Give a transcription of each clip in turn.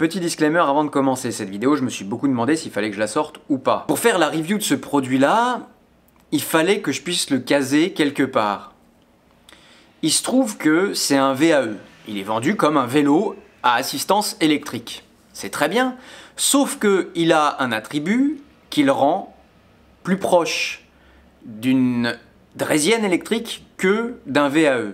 Petit disclaimer avant de commencer cette vidéo, je me suis beaucoup demandé s'il fallait que je la sorte ou pas. Pour faire la review de ce produit-là, il fallait que je puisse le caser quelque part. Il se trouve que c'est un VAE. Il est vendu comme un vélo à assistance électrique. C'est très bien, sauf qu'il a un attribut qui le rend plus proche d'une draisienne électrique que d'un VAE.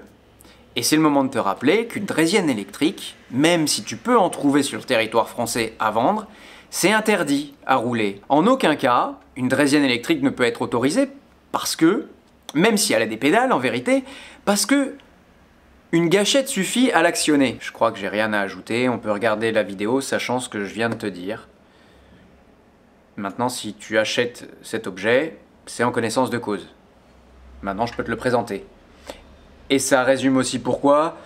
Et c'est le moment de te rappeler qu'une draisienne électrique, même si tu peux en trouver sur le territoire français à vendre, c'est interdit à rouler. En aucun cas, une draisienne électrique ne peut être autorisée parce que, même si elle a des pédales en vérité, parce que une gâchette suffit à l'actionner. Je crois que j'ai rien à ajouter, on peut regarder la vidéo sachant ce que je viens de te dire. Maintenant, si tu achètes cet objet, c'est en connaissance de cause. Maintenant, je peux te le présenter. Et ça résume aussi pourquoi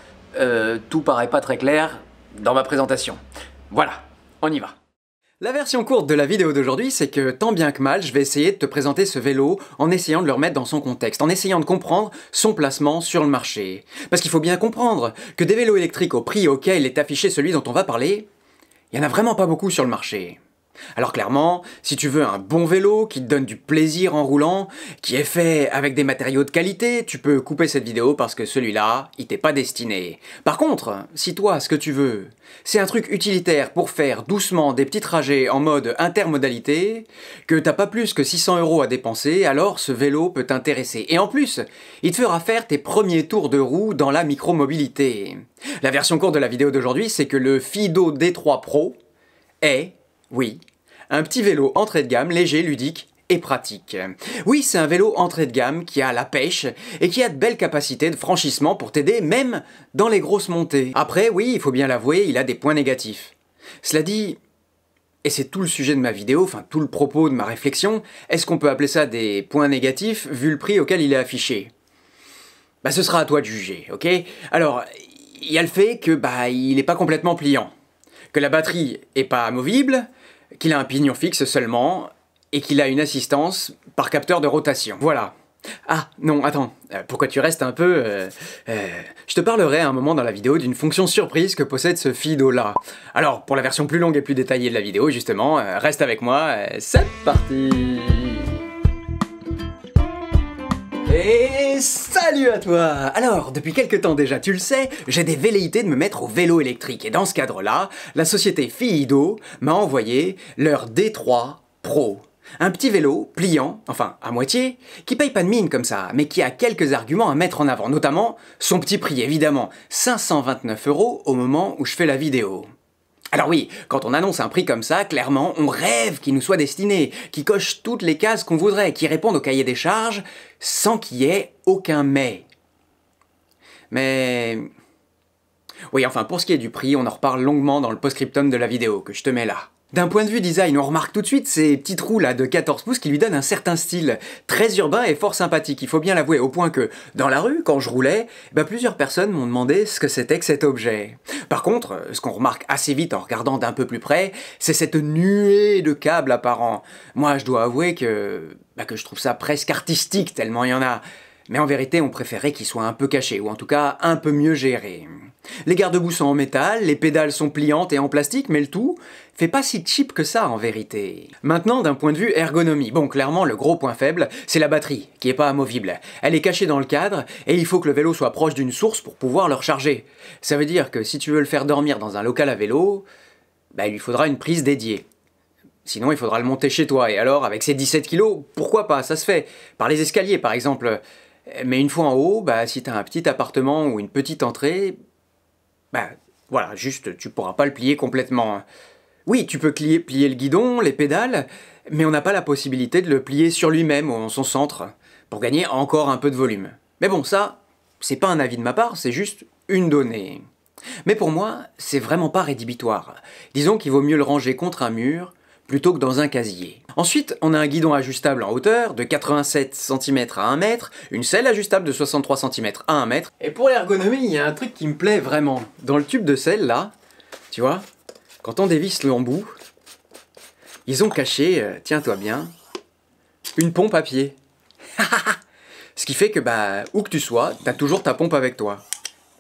tout paraît pas très clair dans ma présentation. Voilà, on y va. La version courte de la vidéo d'aujourd'hui, c'est que tant bien que mal, je vais essayer de te présenter ce vélo en essayant de le remettre dans son contexte, en essayant de comprendre son placement sur le marché. Parce qu'il faut bien comprendre que des vélos électriques au prix auquel est affiché celui dont on va parler, il n'y en a vraiment pas beaucoup sur le marché. Alors clairement, si tu veux un bon vélo qui te donne du plaisir en roulant, qui est fait avec des matériaux de qualité, tu peux couper cette vidéo parce que celui-là, il t'est pas destiné. Par contre, si toi, ce que tu veux, c'est un truc utilitaire pour faire doucement des petits trajets en mode intermodalité, que t'as pas plus que 600 € à dépenser, alors ce vélo peut t'intéresser. Et en plus, il te fera faire tes premiers tours de roue dans la micromobilité. La version courte de la vidéo d'aujourd'hui, c'est que le Fiido D3 Pro est, oui, un petit vélo entrée de gamme, léger, ludique et pratique. Oui, c'est un vélo entrée de gamme qui a la pêche et qui a de belles capacités de franchissement pour t'aider même dans les grosses montées. Après, oui, il faut bien l'avouer, il a des points négatifs. Cela dit, et c'est tout le sujet de ma vidéo, enfin tout le propos de ma réflexion, est-ce qu'on peut appeler ça des points négatifs vu le prix auquel il est affiché? Bah ce sera à toi de juger, ok? Alors, il y a le fait que il est pas complètement pliant, que la batterie est pas amovible, qu'il a un pignon fixe seulement, et qu'il a une assistance par capteur de rotation. Voilà. Ah, non, attends, pourquoi tu restes un peu... je te parlerai à un moment dans la vidéo d'une fonction surprise que possède ce Fiido-là. Alors, pour la version plus longue et plus détaillée de la vidéo, justement, reste avec moi, c'est parti! Et salut à toi! Alors, depuis quelques temps déjà, tu le sais, j'ai des velléités de me mettre au vélo électrique. Et dans ce cadre-là, la société Fiido m'a envoyé leur D3 Pro. Un petit vélo, pliant, enfin à moitié, qui paye pas de mine comme ça, mais qui a quelques arguments à mettre en avant, notamment son petit prix évidemment, 529 € au moment où je fais la vidéo. Alors oui, quand on annonce un prix comme ça, clairement, on rêve qu'il nous soit destiné, qu'il coche toutes les cases qu'on voudrait, qu'il réponde au cahier des charges, sans qu'il y ait aucun mais. Mais... oui, enfin, pour ce qui est du prix, on en reparle longuement dans le post-scriptum de la vidéo, que je te mets là. D'un point de vue design, on remarque tout de suite ces petits trous là de 14 pouces qui lui donnent un certain style, très urbain et fort sympathique, il faut bien l'avouer, au point que, dans la rue, quand je roulais, plusieurs personnes m'ont demandé ce que c'était que cet objet. Par contre, ce qu'on remarque assez vite en regardant d'un peu plus près, c'est cette nuée de câbles apparents. Moi, je dois avouer que je trouve ça presque artistique, tellement il y en a. Mais en vérité, on préférait qu'il soit un peu caché, ou en tout cas un peu mieux géré. Les garde-boue sont en métal, les pédales sont pliantes et en plastique, mais le tout fait pas si cheap que ça en vérité. Maintenant, d'un point de vue ergonomie, bon, clairement, le gros point faible, c'est la batterie, qui est pas amovible. Elle est cachée dans le cadre, et il faut que le vélo soit proche d'une source pour pouvoir le recharger. Ça veut dire que si tu veux le faire dormir dans un local à vélo, il lui faudra une prise dédiée. Sinon, il faudra le monter chez toi, et alors, avec ses 17 kilos, pourquoi pas, ça se fait. Par les escaliers, par exemple. Mais une fois en haut, si t'as un petit appartement ou une petite entrée, voilà, juste, tu pourras pas le plier complètement. Oui, tu peux plier le guidon, les pédales, mais on n'a pas la possibilité de le plier sur lui-même ou en son centre, pour gagner encore un peu de volume. Mais bon, ça, c'est pas un avis de ma part, c'est juste une donnée. Mais pour moi, c'est vraiment pas rédhibitoire. Disons qu'il vaut mieux le ranger contre un mur, plutôt que dans un casier. Ensuite, on a un guidon ajustable en hauteur de 87 cm à 1 mètre, une selle ajustable de 63 cm à 1 mètre. Et pour l'ergonomie, il y a un truc qui me plaît vraiment. Dans le tube de selle, là, tu vois, quand on dévisse l'embout, ils ont caché, tiens-toi bien, une pompe à pied. Ce qui fait que, où que tu sois, t'as toujours ta pompe avec toi.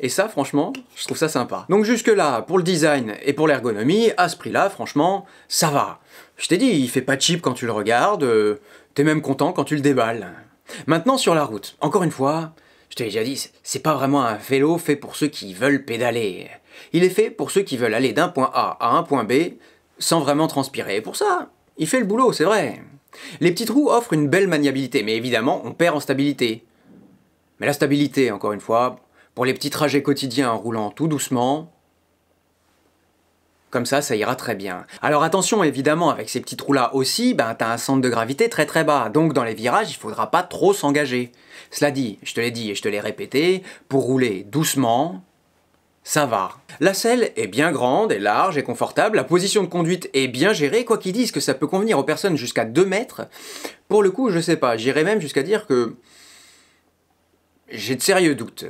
Et ça, franchement, je trouve ça sympa. Donc jusque-là, pour le design et pour l'ergonomie, à ce prix-là, franchement, ça va. Je t'ai dit, il fait pas cheap quand tu le regardes, t'es même content quand tu le déballes. Maintenant, sur la route, encore une fois, je t'ai déjà dit, c'est pas vraiment un vélo fait pour ceux qui veulent pédaler. Il est fait pour ceux qui veulent aller d'un point A à un point B sans vraiment transpirer. Et pour ça, il fait le boulot, c'est vrai. Les petites roues offrent une belle maniabilité, mais évidemment, on perd en stabilité. Mais la stabilité, encore une fois, pour les petits trajets quotidiens en roulant tout doucement, comme ça ira très bien. Alors attention, évidemment, avec ces petites roues-là aussi, t'as un centre de gravité très très bas, donc dans les virages, il faudra pas trop s'engager. Cela dit, je te l'ai dit et je te l'ai répété, pour rouler doucement, ça va. La selle est bien grande et large et confortable, la position de conduite est bien gérée, quoi qu'ils disent que ça peut convenir aux personnes jusqu'à 2 mètres. Pour le coup, je sais pas, j'irais même jusqu'à dire que j'ai de sérieux doutes.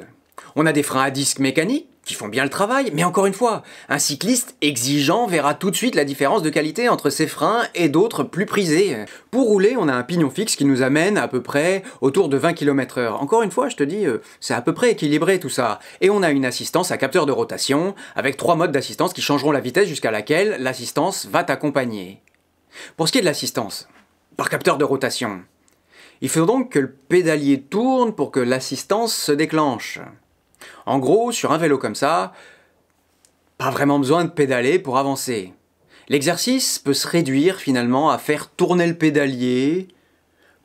On a des freins à disque mécaniques qui font bien le travail, mais encore une fois, un cycliste exigeant verra tout de suite la différence de qualité entre ses freins et d'autres plus prisés. Pour rouler, on a un pignon fixe qui nous amène à peu près autour de 20 km/h. Encore une fois, je te dis, c'est à peu près équilibré tout ça. Et on a une assistance à capteur de rotation, avec 3 modes d'assistance qui changeront la vitesse jusqu'à laquelle l'assistance va t'accompagner. Pour ce qui est de l'assistance, par capteur de rotation, il faut donc que le pédalier tourne pour que l'assistance se déclenche. En gros, sur un vélo comme ça, pas vraiment besoin de pédaler pour avancer. L'exercice peut se réduire finalement à faire tourner le pédalier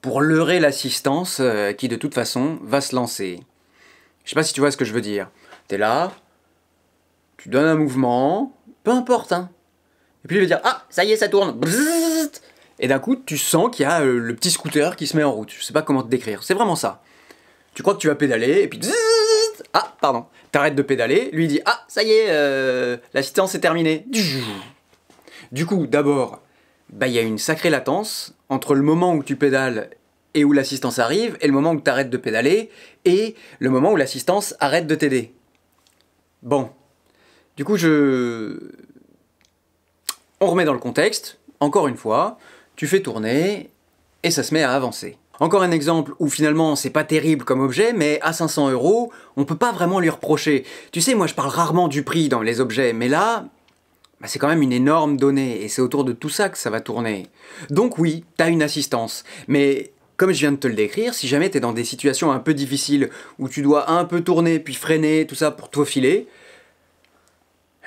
pour leurrer l'assistance qui de toute façon va se lancer. Je sais pas si tu vois ce que je veux dire. T'es là, tu donnes un mouvement, peu importe, hein. Et puis il va dire « Ah, ça y est, ça tourne !» Bzzzt. Et d'un coup, tu sens qu'il y a le petit scooter qui se met en route. Je sais pas comment te décrire. C'est vraiment ça. Tu crois que tu vas pédaler, et puis... Ah, pardon. T'arrêtes de pédaler, lui dit « Ah, ça y est, l'assistance est terminée. » Du coup, d'abord, il y a une sacrée latence entre le moment où tu pédales et où l'assistance arrive, et le moment où tu arrêtes de pédaler, et le moment où l'assistance arrête de t'aider. Bon. Du coup, on remet dans le contexte. Encore une fois, tu fais tourner, et ça se met à avancer. Encore un exemple où finalement c'est pas terrible comme objet, mais à 500 €, on peut pas vraiment lui reprocher. Tu sais, moi je parle rarement du prix dans les objets, mais là, c'est quand même une énorme donnée, et c'est autour de tout ça que ça va tourner. Donc oui, t'as une assistance, mais comme je viens de te le décrire, si jamais t'es dans des situations un peu difficiles, où tu dois un peu tourner, puis freiner, tout ça pour te faufiler,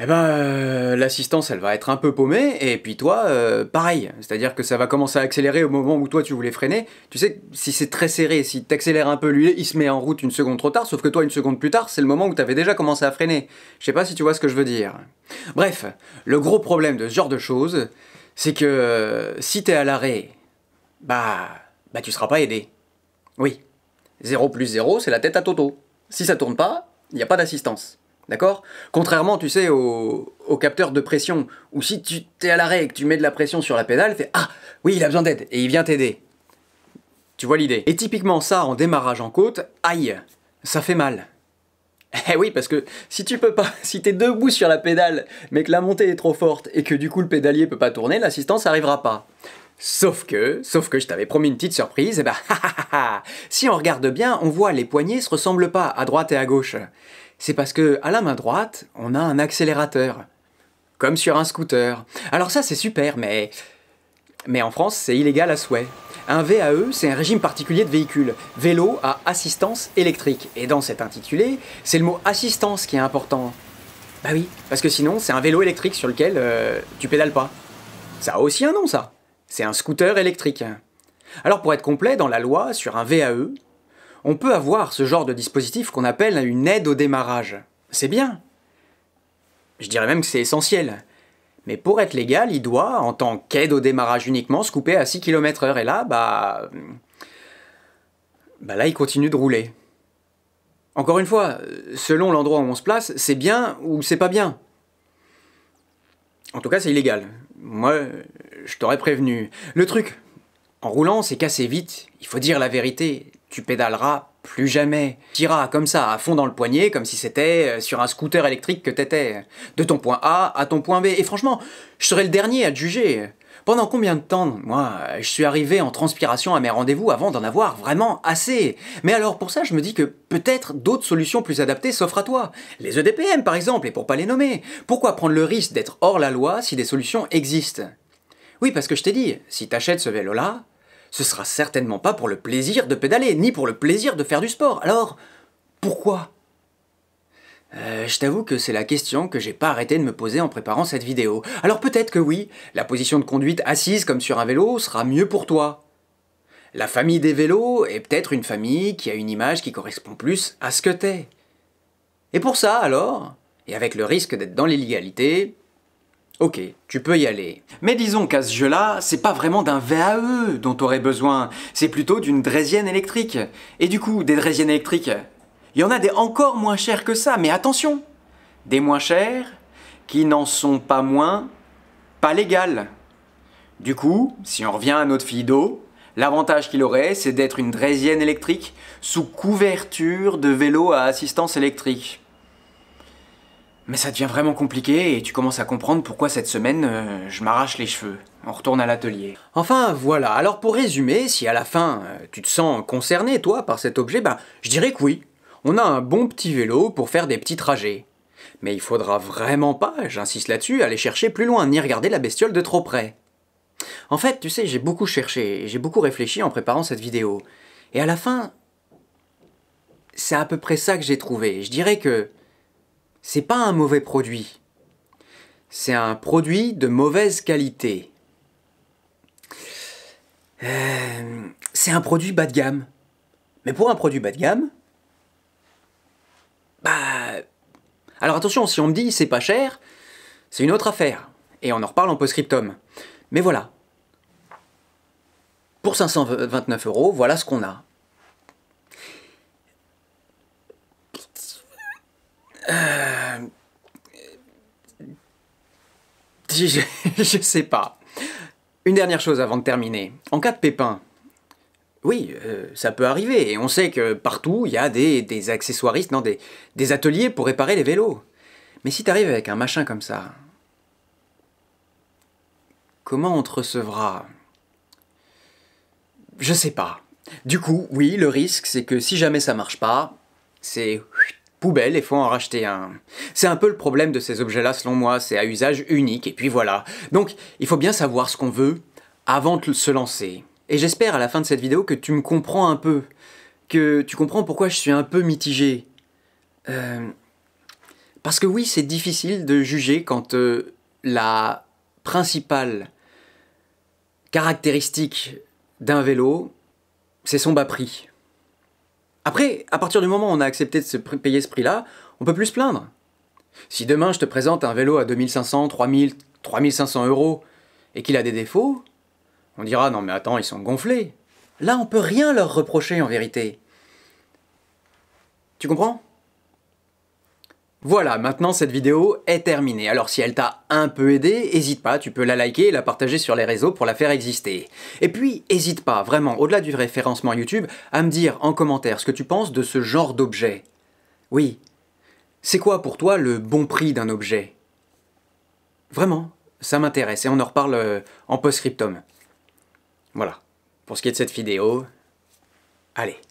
l'assistance elle va être un peu paumée, et puis toi, pareil. C'est-à-dire que ça va commencer à accélérer au moment où toi tu voulais freiner. Tu sais, si c'est très serré, si t'accélères un peu, lui il se met en route une seconde trop tard, sauf que toi une seconde plus tard, c'est le moment où t'avais déjà commencé à freiner. Je sais pas si tu vois ce que je veux dire. Bref, le gros problème de ce genre de choses, c'est que si t'es à l'arrêt, tu seras pas aidé. Oui. 0 plus 0, c'est la tête à Toto. Si ça tourne pas, il n'y a pas d'assistance. D'accord? Contrairement, tu sais, au capteur de pression, où si tu t'es à l'arrêt et que tu mets de la pression sur la pédale, fais « Ah, oui, il a besoin d'aide » et il vient t'aider. Tu vois l'idée? Et typiquement ça, en démarrage en côte, aïe, ça fait mal. Eh oui, parce que si tu peux pas, si t'es debout sur la pédale, mais que la montée est trop forte et que du coup le pédalier peut pas tourner, l'assistance n'arrivera pas. Sauf que je t'avais promis une petite surprise, si on regarde bien, on voit les poignées se ressemblent pas à droite et à gauche. C'est parce que à la main droite, on a un accélérateur, comme sur un scooter. Alors ça c'est super, mais en France c'est illégal à souhait. Un VAE, c'est un régime particulier de véhicule, vélo à assistance électrique. Et dans cet intitulé, c'est le mot assistance qui est important. Bah oui, parce que sinon c'est un vélo électrique sur lequel tu pédales pas. Ça a aussi un nom ça. C'est un scooter électrique. Alors pour être complet, dans la loi, sur un VAE, on peut avoir ce genre de dispositif qu'on appelle une aide au démarrage. C'est bien. Je dirais même que c'est essentiel. Mais pour être légal, il doit, en tant qu'aide au démarrage uniquement, se couper à 6 km/h. Et là, là, il continue de rouler. Encore une fois, selon l'endroit où on se place, c'est bien ou c'est pas bien. En tout cas, c'est illégal. Moi, je t'aurais prévenu. Le truc, en roulant, c'est qu'assez vite, il faut dire la vérité. Tu pédaleras plus jamais. Tu iras comme ça, à fond dans le poignet, comme si c'était sur un scooter électrique que t'étais. De ton point A à ton point B. Et franchement, je serais le dernier à te juger. Pendant combien de temps, moi, je suis arrivé en transpiration à mes rendez-vous avant d'en avoir vraiment assez? Mais alors pour ça, je me dis que peut-être d'autres solutions plus adaptées s'offrent à toi. Les EDPM par exemple, et pour pas les nommer. Pourquoi prendre le risque d'être hors la loi si des solutions existent? Oui, parce que je t'ai dit, si t'achètes ce vélo-là, ce sera certainement pas pour le plaisir de pédaler, ni pour le plaisir de faire du sport. Alors, pourquoi? Je t'avoue que c'est la question que j'ai pas arrêté de me poser en préparant cette vidéo. Alors peut-être que oui, la position de conduite assise comme sur un vélo sera mieux pour toi. La famille des vélos est peut-être une famille qui a une image qui correspond plus à ce que t'es. Et pour ça alors, et avec le risque d'être dans l'illégalité, ok, tu peux y aller. Mais disons qu'à ce jeu-là, c'est pas vraiment d'un VAE dont t'aurais besoin, c'est plutôt d'une draisienne électrique. Et du coup, des draisiennes électriques, il y en a des encore moins chères que ça, mais attention, des moins chères qui n'en sont pas moins pas légales. Du coup, si on revient à notre fille d'eau, l'avantage qu'il aurait, c'est d'être une draisienne électrique sous couverture de vélo à assistance électrique. Mais ça devient vraiment compliqué et tu commences à comprendre pourquoi cette semaine, je m'arrache les cheveux. On retourne à l'atelier. Enfin, voilà. Alors pour résumer, si à la fin, tu te sens concerné, toi, par cet objet, je dirais que oui. On a un bon petit vélo pour faire des petits trajets. Mais il faudra vraiment pas, j'insiste là-dessus, aller chercher plus loin, ni regarder la bestiole de trop près. En fait, tu sais, j'ai beaucoup cherché, j'ai beaucoup réfléchi en préparant cette vidéo. Et à la fin, c'est à peu près ça que j'ai trouvé. Je dirais que c'est pas un mauvais produit. C'est un produit de mauvaise qualité. C'est un produit bas de gamme. Mais pour un produit bas de gamme, alors attention, si on me dit c'est pas cher, c'est une autre affaire. Et on en reparle en post-scriptum. Mais voilà. Pour 529 €, voilà ce qu'on a. Je sais pas. Une dernière chose avant de terminer. En cas de pépin, oui, ça peut arriver. Et on sait que partout, il y a des accessoiristes, non, des ateliers pour réparer les vélos. Mais si t'arrives avec un machin comme ça, comment on te recevra? Je sais pas. Du coup, oui, le risque, c'est que si jamais ça marche pas, c'est poubelle et faut en racheter un. C'est un peu le problème de ces objets-là, selon moi, c'est à usage unique, et puis voilà. Donc, il faut bien savoir ce qu'on veut avant de se lancer. Et j'espère à la fin de cette vidéo que tu me comprends un peu, que tu comprends pourquoi je suis un peu mitigé. Parce que oui, c'est difficile de juger quand la principale caractéristique d'un vélo, c'est son bas prix. Après, à partir du moment où on a accepté de se payer ce prix-là, on peut plus se plaindre. Si demain je te présente un vélo à 2500, 3000, 3500 € et qu'il a des défauts, on dira non mais attends, ils sont gonflés. Là, on peut rien leur reprocher en vérité. Tu comprends ? Voilà, maintenant cette vidéo est terminée. Alors si elle t'a un peu aidé, hésite pas, tu peux la liker et la partager sur les réseaux pour la faire exister. Et puis, hésite pas, vraiment, au-delà du référencement YouTube, à me dire en commentaire ce que tu penses de ce genre d'objet. Oui, c'est quoi pour toi le bon prix d'un objet? Vraiment, ça m'intéresse et on en reparle en post-scriptum. Voilà, pour ce qui est de cette vidéo, allez.